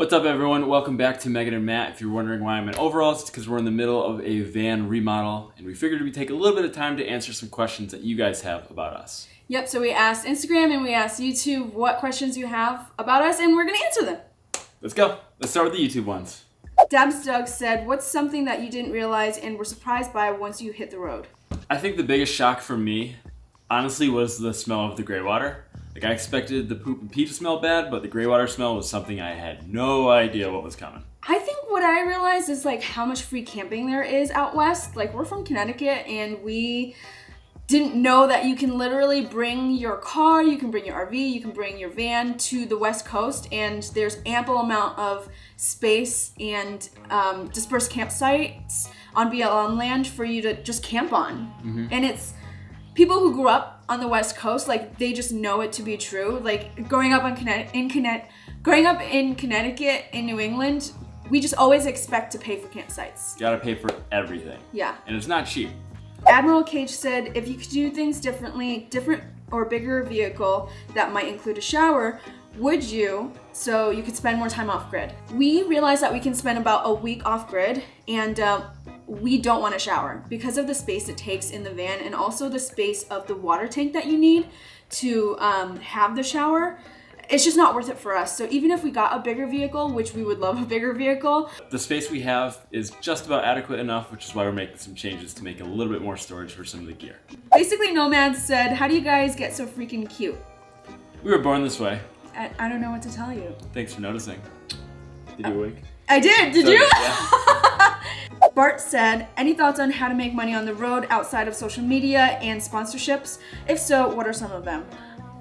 What's up, everyone? Welcome back to Meghan and Matt. If you're wondering why I'm in overalls, it's because we're in the middle of a van remodel, and we figured we'd take a little bit of time to answer some questions that you guys have about us. Yep, so we asked Instagram and we asked YouTube what questions you have about us, and we're going to answer them. Let's go. Let's start with the YouTube ones. Dabs Doug said, what's something that you didn't realize and were surprised by once you hit the road? I think the biggest shock for me, honestly, was the smell of the gray water. Like, I expected the poop and pee to smell bad, but the gray water smell was something I had no idea what was coming. I think what I realized is like how much free camping there is out west. Like, we're from Connecticut and we didn't know that you can literally bring your car, you can bring your RV, you can bring your van to the west coast, and there's ample amount of space and dispersed campsites on BLM land for you to just camp on. Mm-hmm. And it's people who grew up on the west coast, like, they just know it to be true. Like, growing up in Connecticut, in New England, we just always expect to pay for campsites. You gotta pay for everything. Yeah. And it's not cheap. Admiral Cage said, if you could do things differently, different or bigger vehicle that might include a shower, would you, so you could spend more time off grid? We realized that we can spend about a week off grid, and we don't want to shower because of the space it takes in the van and also the space of the water tank that you need to have the shower. It's just not worth it for us. So even if we got a bigger vehicle, which we would love a bigger vehicle, the space we have is just about adequate enough, which is why we're making some changes to make a little bit more storage for some of the gear. Basically, Nomad said, how do you guys get so freaking cute? We were born this way. I don't know what to tell you. Thanks for noticing. Did you wink? I did. Did you? Yeah. Bart said, any thoughts on how to make money on the road outside of social media and sponsorships? If so, what are some of them?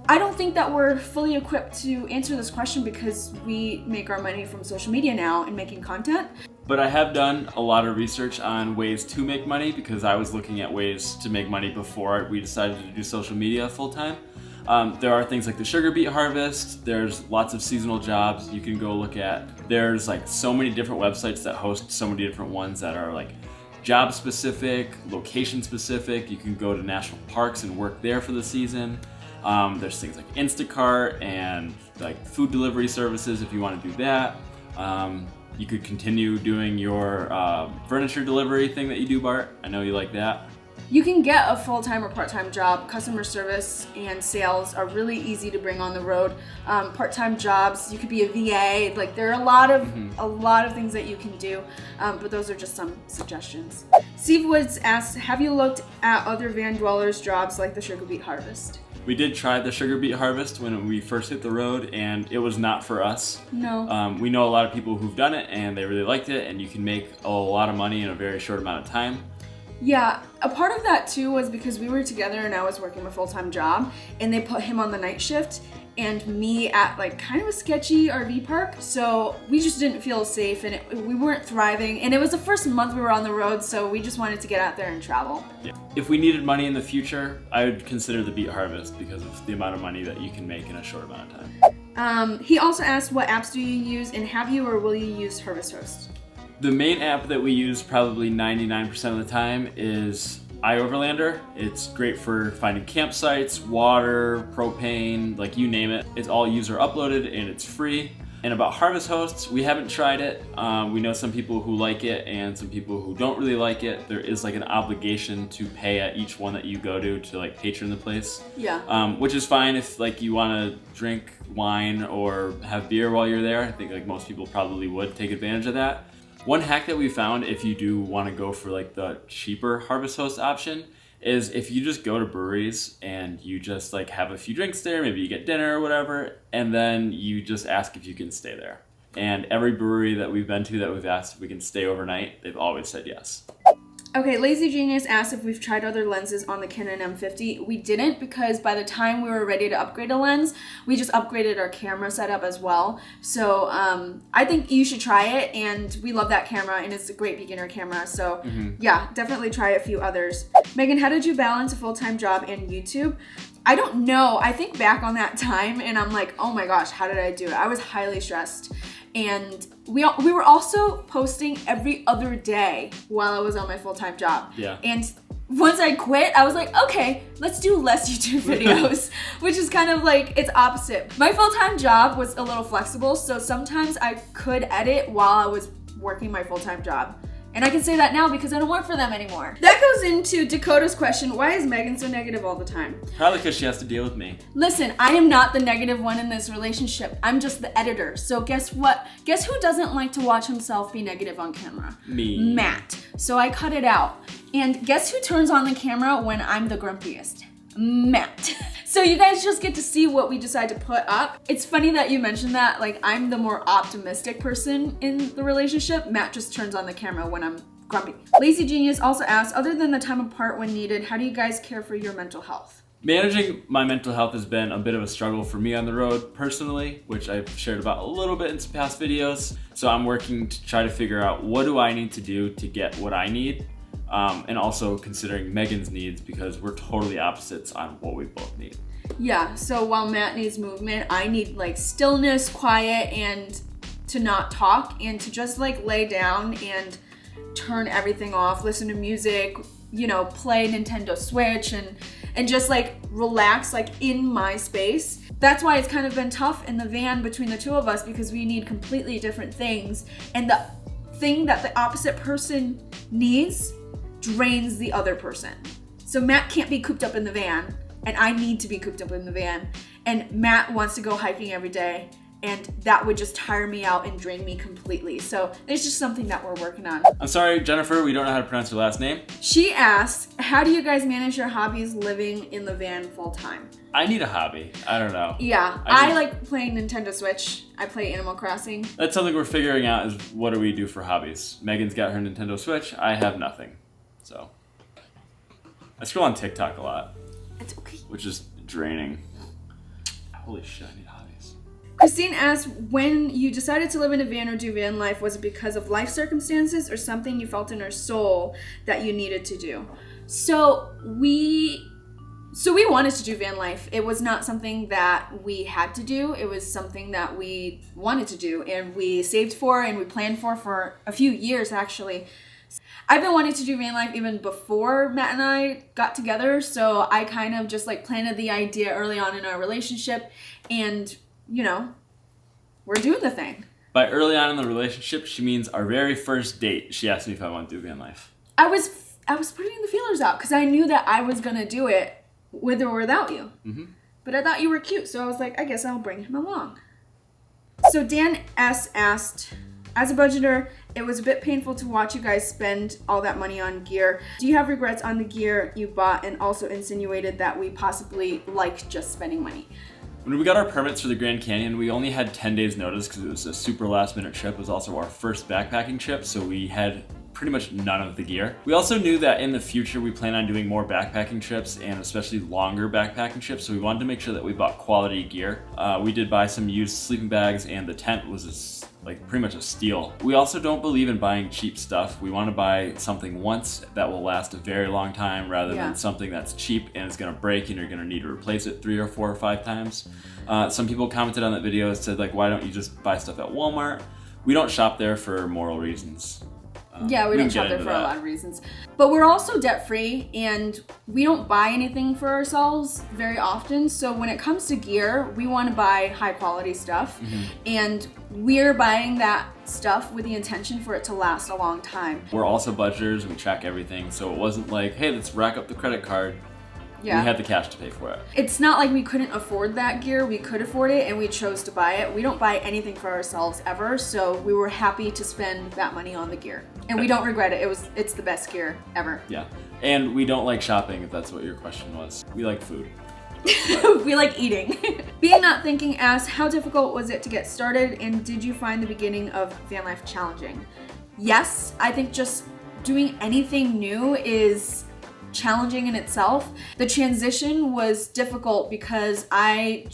I don't think that we're fully equipped to answer this question because we make our money from social media now and making content. But I have done a lot of research on ways to make money because I was looking at ways to make money before we decided to do social media full time. There are things like the sugar beet harvest. There's lots of seasonal jobs you can go look at. There's like so many different websites that host so many different ones that are like job specific, location specific. You can go to national parks and work there for the season. There's things like Instacart and like food delivery services if you want to do that. You could continue doing your furniture delivery thing that you do, Bart. I know you like that. You can get a full-time or part-time job. Customer service and sales are really easy to bring on the road. Part-time jobs, you could be a VA. Like, there are a lot of things that you can do, but those are just some suggestions. Steve Woods asked, have you looked at other van dwellers' jobs like the sugar beet harvest? We did try the sugar beet harvest when we first hit the road, and it was not for us. No. We know a lot of people who've done it, and they really liked it, and you can make a lot of money in a very short amount of time. Yeah, a part of that too was because we were together and I was working a full-time job, and they put him on the night shift and me at like kind of a sketchy RV park, so we just didn't feel safe and we weren't thriving, and it was the first month we were on the road, so we just wanted to get out there and travel. Yeah. If we needed money in the future, I would consider the beet harvest because of the amount of money that you can make in a short amount of time. He also asked, what apps do you use, and have you or will you use Harvest Host? The main app that we use probably 99% of the time is iOverlander. It's great for finding campsites, water, propane, like you name it. It's all user uploaded and it's free. And about Harvest Hosts, we haven't tried it. We know some people who like it and some people who don't really like it. There is like an obligation to pay at each one that you go to like patron the place. Yeah. Which is fine if like you want to drink wine or have beer while you're there. I think like most people probably would take advantage of that. One hack that we found if you do want to go for like the cheaper Harvest Host option is if you just go to breweries and you just like have a few drinks there, maybe you get dinner or whatever, and then you just ask if you can stay there. And every brewery that we've been to that we've asked if we can stay overnight, they've always said yes. Okay, Lazy Genius asked if we've tried other lenses on the Canon M50. We didn't because by the time we were ready to upgrade a lens, we just upgraded our camera setup as well. So I think you should try it, and we love that camera, and it's a great beginner camera. So yeah, definitely try a few others. Megan, how did you balance a full-time job and YouTube? I don't know. I think back on that time, and I'm like, oh my gosh, how did I do it? I was highly stressed. And we were also posting every other day while I was on my full-time job. Yeah. And once I quit, I was like, okay, let's do less YouTube videos, which is kind of like, it's opposite. My full-time job was a little flexible, so sometimes I could edit while I was working my full-time job. And I can say that now because I don't work for them anymore. That goes into Dakota's question, why is Meghan so negative all the time? Probably because she has to deal with me. Listen, I am not the negative one in this relationship. I'm just the editor. So guess what? Guess who doesn't like to watch himself be negative on camera? Me. Matt. So I cut it out. And guess who turns on the camera when I'm the grumpiest? Matt. So you guys just get to see what we decide to put up. It's funny that you mentioned that, like I'm the more optimistic person in the relationship. Matt just turns on the camera when I'm grumpy. Lazy Genius also asks, other than the time apart when needed, how do you guys care for your mental health? Managing my mental health has been a bit of a struggle for me on the road personally, which I've shared about a little bit in some past videos. So I'm working to try to figure out what do I need to do to get what I need. And also considering Meghan's needs because we're totally opposites on what we both need. Yeah, so while Matt needs movement, I need like stillness, quiet, and to not talk and to just like lay down and turn everything off, listen to music, you know, play Nintendo Switch and just like relax like in my space. That's why it's kind of been tough in the van between the two of us because we need completely different things. And the thing that the opposite person needs drains the other person. So Matt can't be cooped up in the van and I need to be cooped up in the van. And Matt wants to go hiking every day and that would just tire me out and drain me completely. So it's just something that we're working on. I'm sorry, Jennifer, we don't know how to pronounce your last name. She asks, how do you guys manage your hobbies living in the van full time? I need a hobby. I don't know. Yeah, I like playing Nintendo Switch. I play Animal Crossing. That's something we're figuring out is what do we do for hobbies. Megan's got her Nintendo Switch. I have nothing. So I scroll on TikTok a lot. It's okay. Which is draining. Holy shit, I need hobbies. Christine asks, when you decided to live in a van or do van life, was it because of life circumstances or something you felt in your soul that you needed to do? So we wanted to do van life. It was not something that we had to do. It was something that we wanted to do and we saved for and we planned for a few years actually. I've been wanting to do van life even before Matt and I got together, so I kind of just like planted the idea early on in our relationship and, you know, we're doing the thing. By early on in the relationship, she means our very first date. She asked me if I want to do van life. I was putting the feelers out because I knew that I was going to do it with or without you. Mm-hmm. But I thought you were cute, so I was like, I guess I'll bring him along. So Dan S. asked, as a budgeter, it was a bit painful to watch you guys spend all that money on gear. Do you have regrets on the gear you bought and also insinuated that we possibly liked just spending money? When we got our permits for the Grand Canyon, we only had 10 days notice because it was a super last minute trip. It was also our first backpacking trip, so we had pretty much none of the gear. We also knew that in the future we plan on doing more backpacking trips and especially longer backpacking trips, so we wanted to make sure that we bought quality gear. We did buy some used sleeping bags and the tent was like pretty much a steal. We also don't believe in buying cheap stuff. We want to buy something once that will last a very long time rather than something that's cheap and it's going to break and you're going to need to replace it 3 or 4 or 5 times. Some people commented on that video and said like, why don't you just buy stuff at Walmart? We don't shop there for moral reasons. Yeah, we don't shop there for a lot of reasons. But we're also debt-free and we don't buy anything for ourselves very often. So when it comes to gear, we want to buy high quality stuff. Mm-hmm. And we're buying that stuff with the intention for it to last a long time. We're also budgeters, we track everything. So it wasn't like, hey, let's rack up the credit card. Yeah. We had the cash to pay for it. It's not like we couldn't afford that gear. We could afford it and we chose to buy it. We don't buy anything for ourselves ever, so we were happy to spend that money on the gear. And we don't regret it. It's the best gear ever. Yeah. And we don't like shopping, if that's what your question was. We like food. We like eating. Being Not Thinking asks, how difficult was it to get started and did you find the beginning of van life challenging? Yes, I think just doing anything new is challenging in itself. The transition was difficult because I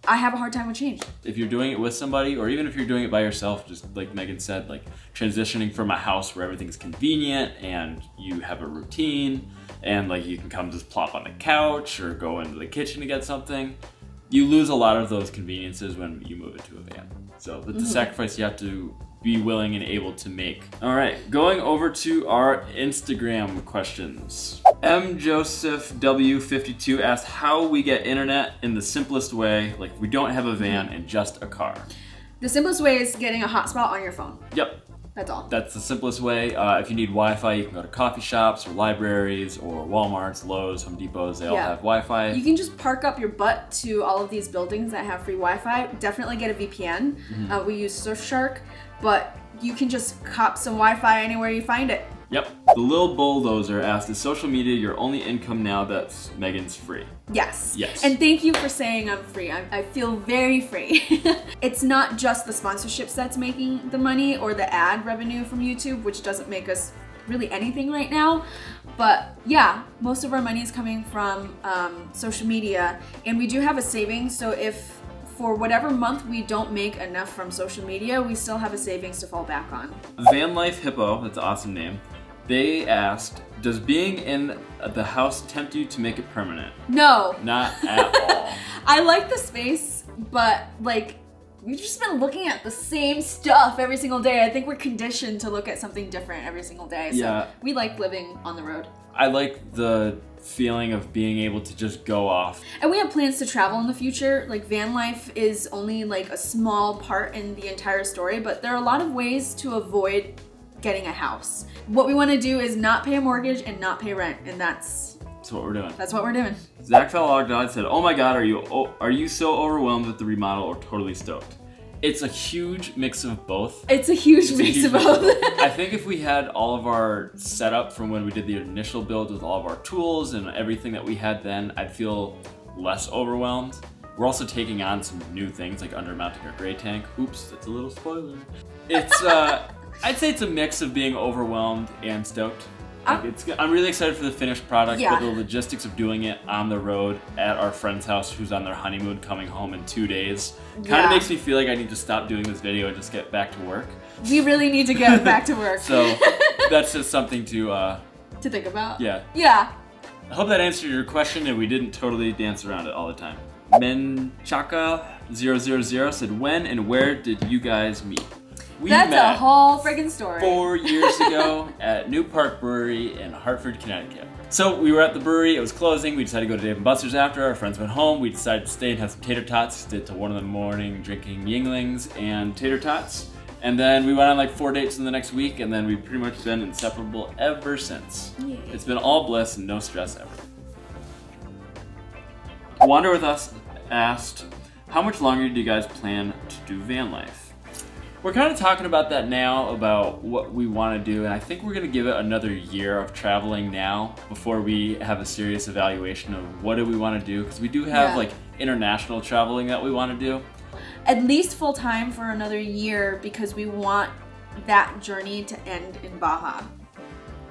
have a hard time with change. If you're doing it with somebody, or even if you're doing it by yourself, just like Megan said, like transitioning from a house where everything's convenient and you have a routine and like you can come just plop on the couch or go into the kitchen to get something, you lose a lot of those conveniences when you move into a van. So that's the sacrifice you have to be willing and able to make. All right, going over to our Instagram questions. M. Joseph W52 asked how we get internet in the simplest way, like we don't have a van and just a car. The simplest way is getting a hotspot on your phone. Yep. That's all. That's the simplest way. If you need Wi-Fi, you can go to coffee shops or libraries or Walmarts, Lowe's, Home Depots. They all have Wi-Fi. You can just park up your butt to all of these buildings that have free Wi-Fi. Definitely get a VPN. We use Surfshark, but you can just cop some Wi-Fi anywhere you find it. Yep. The Lil Bulldozer asked, is social media your only income now that Meghan's free? Yes. Yes. And thank you for saying I'm free. I feel very free. It's not just the sponsorships that's making the money or the ad revenue from YouTube, which doesn't make us really anything right now. But yeah, most of our money is coming from social media, and we do have a savings. So if for whatever month we don't make enough from social media, we still have a savings to fall back on. Vanlife Hippo, that's an awesome name. They asked, does being in the house tempt you to make it permanent? No. Not at all. I like the space, but like, we've just been looking at the same stuff every single day. I think we're conditioned to look at something different every single day. So we like living on the road. I like the feeling of being able to just go off. And we have plans to travel in the future. Like van life is only like a small part in the entire story, but there are a lot of ways to avoid getting a house. What we want to do is not pay a mortgage and not pay rent, and that's what we're doing. That's what we're doing. Zach Fellogdod said, "Oh my God, are you so overwhelmed with the remodel or totally stoked?" It's a huge mix of both. It's a huge mix of both. I think if we had all of our setup from when we did the initial build with all of our tools and everything that we had then, I'd feel less overwhelmed. We're also taking on some new things like undermounting our gray tank. Oops, that's a little spoiler. It's I'd say it's a mix of being overwhelmed and stoked. Like I'm really excited for the finished product, but the logistics of doing it on the road at our friend's house who's on their honeymoon coming home in 2 days kind of makes me feel like I need to stop doing this video and just get back to work. We really need to get back to work. So that's just something to think about. Yeah. Yeah. I hope that answered your question and we didn't totally dance around it all the time. Menchaka000 said, when and where did you guys meet? We That's met a whole friggin' story. 4 years ago at New Park Brewery in Hartford, Connecticut. So we were at the brewery, it was closing, we decided to go to Dave & Buster's after, our friends went home, we decided to stay and have some tater tots, did till 1 in the morning drinking Yinglings and tater tots. And then we went on like 4 dates in the next week, and then we've pretty much been inseparable ever since. Yeah. It's been all bliss and no stress ever. Wander With Us asked, how much longer do you guys plan to do van life? We're kind of talking about that now, about what we want to do, and I think we're going to give it another year of traveling now before we have a serious evaluation of what do we want to do, because we do have like international traveling that we want to do. At least full time for another year, because we want that journey to end in Baja.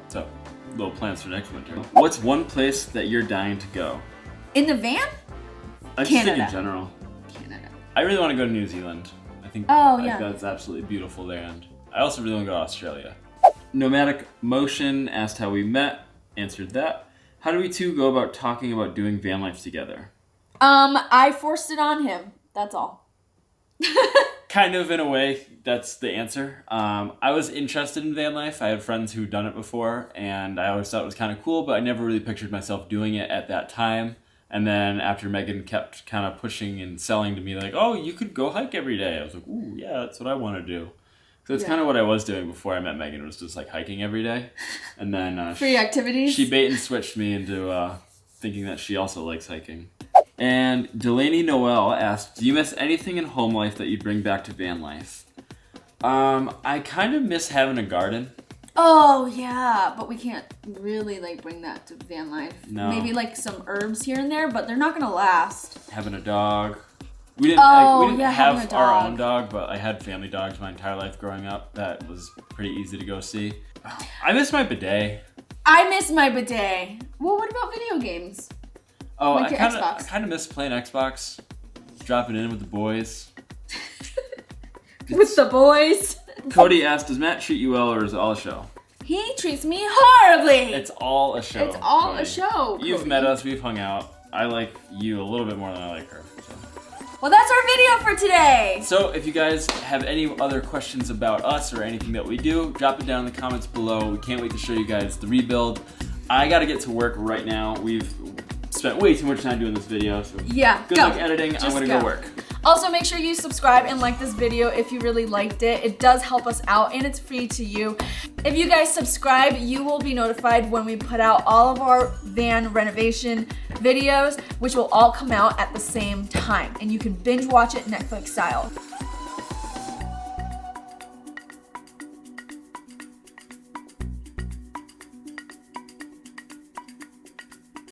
So, little plans for next winter. What's one place that you're dying to go? In the van? I just think in general. Canada. I really want to go to New Zealand. I think that's absolutely beautiful there, and I also really want to go to Australia. Nomadic Motion asked how we met, answered that. How do we two go about talking about doing van life together? I forced it on him, that's all. Kind of, in a way, that's the answer. I was interested in van life. I had friends who'd done it before, and I always thought it was kind of cool, but I never really pictured myself doing it at that time. And then after Meghan kept kind of pushing and selling to me like, oh, you could go hike every day. I was like, ooh, yeah, that's what I want to do. So that's kind of what I was doing before I met Meghan, was just like hiking every day. And then free activities. She bait and switched me into thinking that she also likes hiking. And Delaney Noel asked, do you miss anything in home life that you'd bring back to van life? I kind of miss having a garden. Oh yeah, but we can't really like bring that to van life. No. Maybe like some herbs here and there, but they're not gonna last. Having a dog. We didn't have our own dog, but I had family dogs my entire life growing up. That was pretty easy to go see. I miss my bidet. I miss my bidet. Well, what about video games? Oh, like I kind of miss playing Xbox, dropping in with the boys. With the boys. Cody asked, does Matt treat you well, or is it all a show? He treats me horribly. It's all a show. It's all Cody. a show. You've met us, we've hung out. I like you a little bit more than I like her. So. Well, that's our video for today. So if you guys have any other questions about us or anything that we do, drop it down in the comments below. We can't wait to show you guys the rebuild. I gotta get to work right now. We've spent way too much time doing this video. So yeah, good luck editing. I'm gonna go work. Also, make sure you subscribe and like this video if you really liked it. It does help us out and it's free to you. If you guys subscribe, you will be notified when we put out all of our van renovation videos, which will all come out at the same time. And you can binge watch it Netflix style.